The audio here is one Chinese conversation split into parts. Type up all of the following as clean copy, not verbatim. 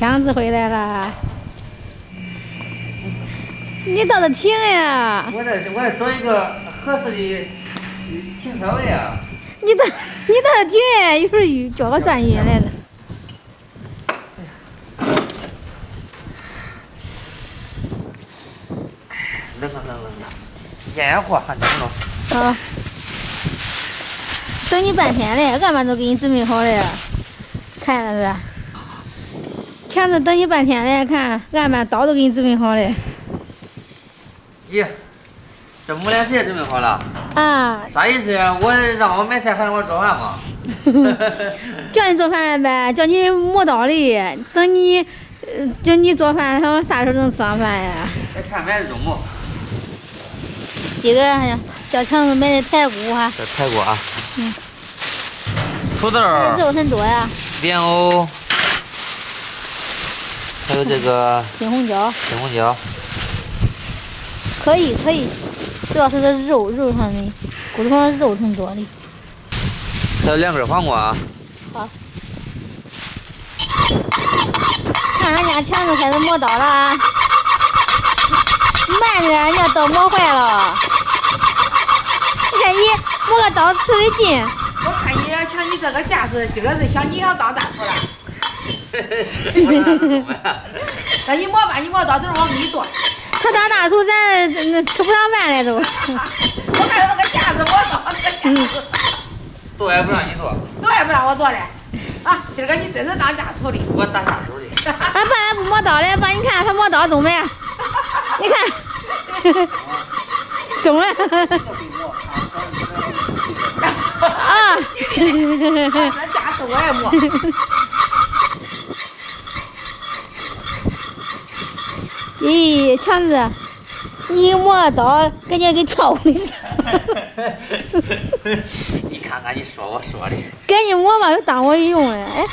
强子回来了，你倒是停呀！我在找一个合适的停车位啊。你倒是停呀！一会儿叫我转运来了。冷，烟火还冷了。好，等你半天嘞，俺们都给你准备好了，看了是吧？强子等你半天嘞，看俺们刀都给你准备好了。咦，这木兰谁准备好了？啊。啥意思呀？让我买菜还让我做饭吗？叫你做饭呗，叫你磨刀哩，等你，叫你做饭，他们啥时候能吃上饭呀？来看买的肉末。这个叫强子买的排骨哈。这排骨啊。土豆。肉很多呀。莲藕。还有这个。青红椒。可以，主要是这肉上的，骨头上肉挺多的。还有2根黄瓜。好。看俺家强子开始磨刀了啊！慢点，人家刀磨坏了。你看你磨个刀吃的劲。我看你瞧你这个架势，今儿是想你想当大厨了。那你磨吧，你磨刀等会儿我给你剁。他当大厨，咱吃不上饭了都。我看那个架子，我操，那个架子。剁也不让你剁。剁也不让我剁嘞。啊，今个你真是当大厨的。我打下手的。俺爸不磨刀嘞，爸，你看他磨刀中没？你看，中了。啊！那架子我也磨。咦，强子，你磨刀感觉跟跳舞似的。你看看你说我说的。赶紧磨吧，又耽误用了。哎。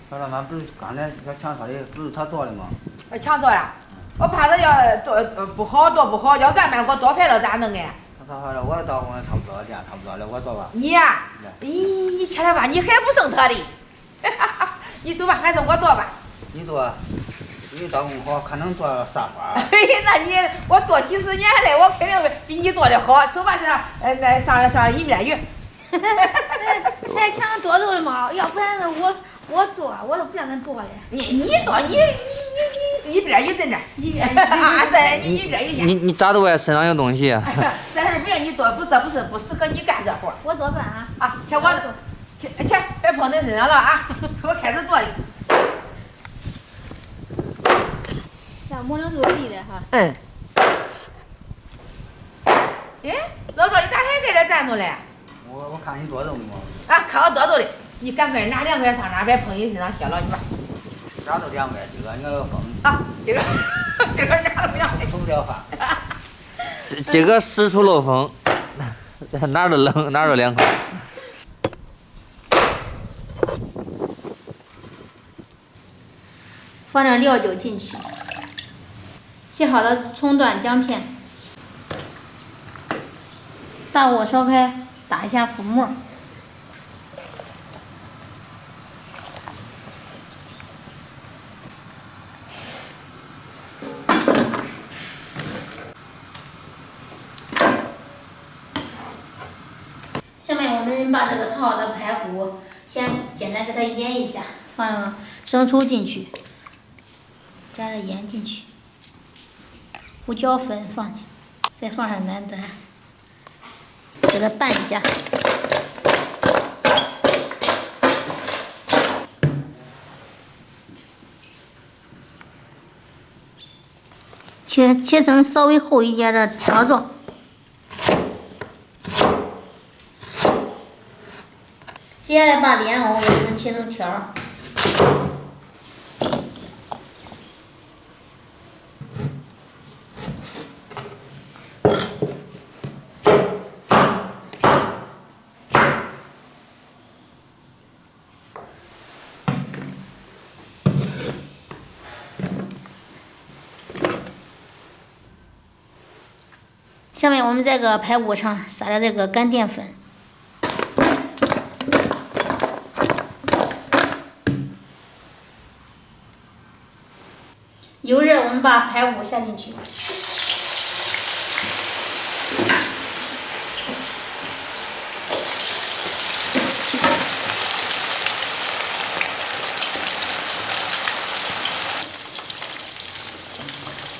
他他妈不是刚才他强说的，不是他剁的吗？强剁呀！我怕他要剁不好，剁不好，要俺们给我剁坏了咋弄哎？他说好了，我刀工差不多了，差不多了，我做吧。你呀，你起来吧，你还不剩他的。你走吧，还是我剁吧。你做，你刀工好，看能做啥花？那我做几十年了，我肯定比你做的好。走吧，上一面去。现在强剁肉了嘛，要不然我做，我都不让人剁了。你做你一边一阵着，一边啊，在你一边一边。你咋的？我身上有东西。但是不让你做，不适合你干这活。我做饭啊。啊，瞧我去，别碰恁身上了啊！我开始做的。像磨成肉粒的哈。哎，老赵，你咋还在这站着嘞？我看你剁肉的嘛。啊，看我剁肉的，你赶快拿2块上那，别碰你身上血了，去吧。啥都2块，这个你要风。啊，这个啥都2块。出不了饭。这个实出漏风，哪儿都冷，哪儿都凉快。放点料酒进去，切好的葱段姜片，大火烧开，打一下浮沫。下面我们把这个炒好的排骨先简单给它腌一下，放生抽进去，加点盐进去，胡椒粉放进去，再放上南丹，给它拌一下。切成稍微厚一点的条状。接下来把莲藕给它切成条儿。下面我们在个排骨上撒点这个干淀粉。油热，我们把排骨下进去。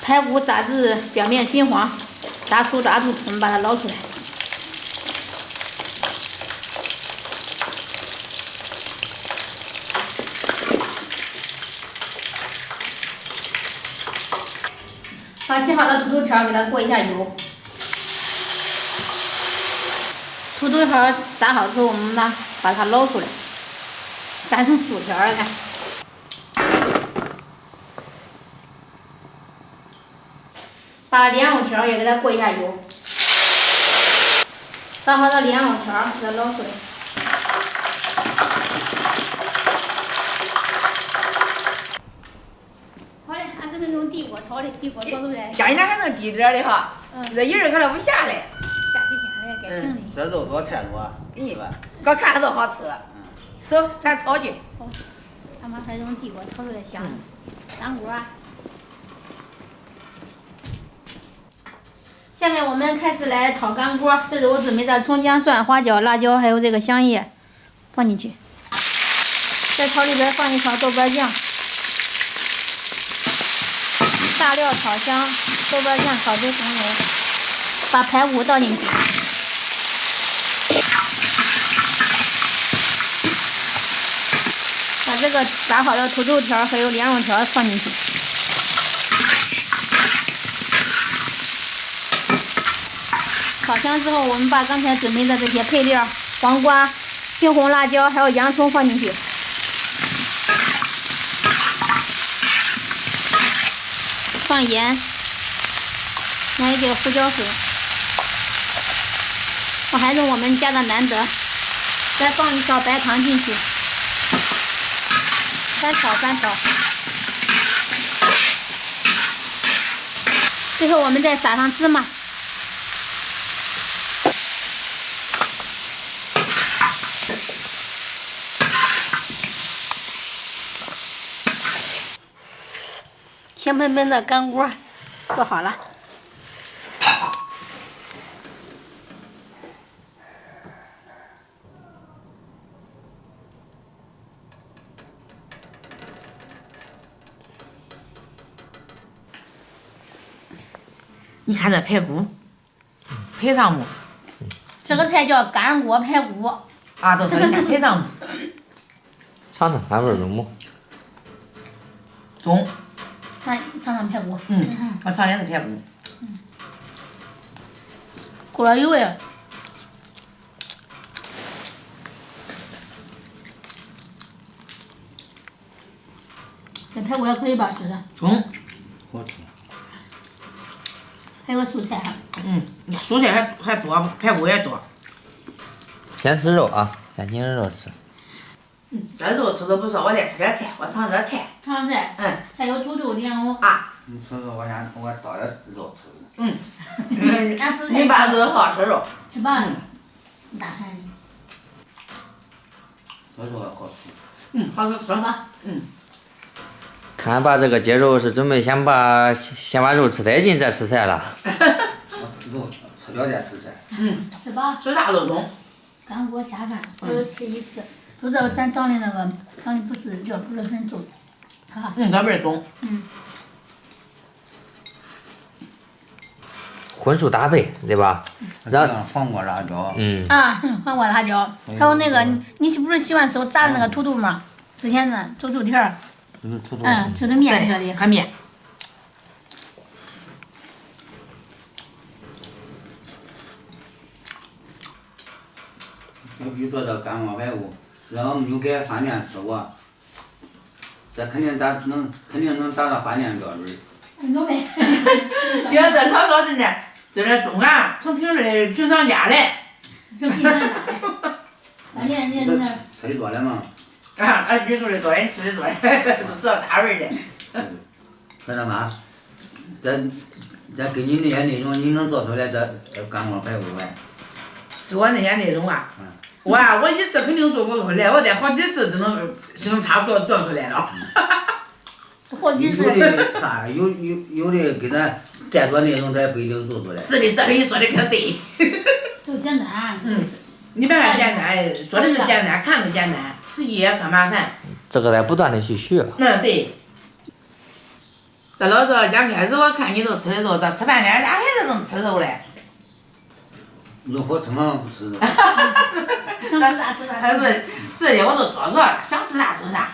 排骨炸至表面金黄，炸出渣肚，我们把它捞出来。把切好的土豆条给它过一下油。土豆条炸好之后，我们呢把它捞出来，炸成薯条了，看。把莲藕条也给它过一下油，炸好的莲藕条给它捞出来。好嘞，俺这边用地锅炒的，地锅炒出来。家里那还能低点的哈，这一人可能不下来。下几天了，该停的。这肉多菜多，咦吧，光看着都好吃。走，咱炒去。好，俺妈还用地锅炒出来香。当锅。下面我们开始来炒干锅，这是我准备的葱姜蒜花椒辣椒还有这个香叶，放进去。在炒里边放一勺豆瓣酱，大料炒香，豆瓣酱炒出红油，把排骨倒进去，把这个炸好的土豆条还有莲藕条放进去。炒香之后，我们把刚才准备的这些配料，黄瓜、青红辣椒还有洋葱放进去，放盐，来一点胡椒粉，我还用我们家的难得，再放一勺白糖进去，翻炒翻炒，最后我们再撒上芝麻。香喷喷的干锅做好了。你看这排骨，配上没？这个菜叫干锅排骨。啊，都说你看配上没？尝尝，俺味儿中没？中。看，尝尝排骨。我尝的是排骨。锅油呀。这排骨也可以吧，吃的。中。好吃。还有个蔬菜哈。蔬菜还多，排骨也多。先吃肉啊，先紧着肉吃。这肉吃的不错，我再吃点菜，我尝这菜。尝菜。还有土豆莲藕。啊。你吃肉，我倒点肉吃。你爸都好吃肉。吃饱了。大汉的。这肉好吃。好吃。吃吧。看把这个接肉是准备先把肉吃带劲，再吃菜了。肉吃了再吃菜。吃吧。吃啥都中。干锅下饭，或者吃一次。就这咱长的那个，长的不是料不是很重，哈。这味儿重。荤素搭配，对吧？黄瓜辣椒。黄瓜辣椒，还有那个你是不是喜欢吃炸的那个土豆吗？之前的土豆条。吃的面似的。和面。要比做这干锅排骨，让我们就给饭店吃过，这肯定能达到饭店标准。能呗。别的他说是呢，这中啊，从平常家来。从平常家来。饭店人家吃的多了嘛。你做的多，人吃的多，不知道啥味儿的。说他妈，这再根据那些内容，你能做出来这干锅排骨呗？做那些内容啊，我一次肯定做不出来，我得好几次才能差不多做出来了。有的啥有的给咱再做内容，咱不一定做出来。是的，这回你说的可对。就简单。你别看简单，说的是简单，看着简单，实际也可麻烦。这个得不断的去学。对。这老早刚开始我看你都吃的肉，这吃半天咋还是能吃肉嘞？肉好吃吗？不吃肉。想吃啥吃啥。是的，我都说了，想吃啥吃啥。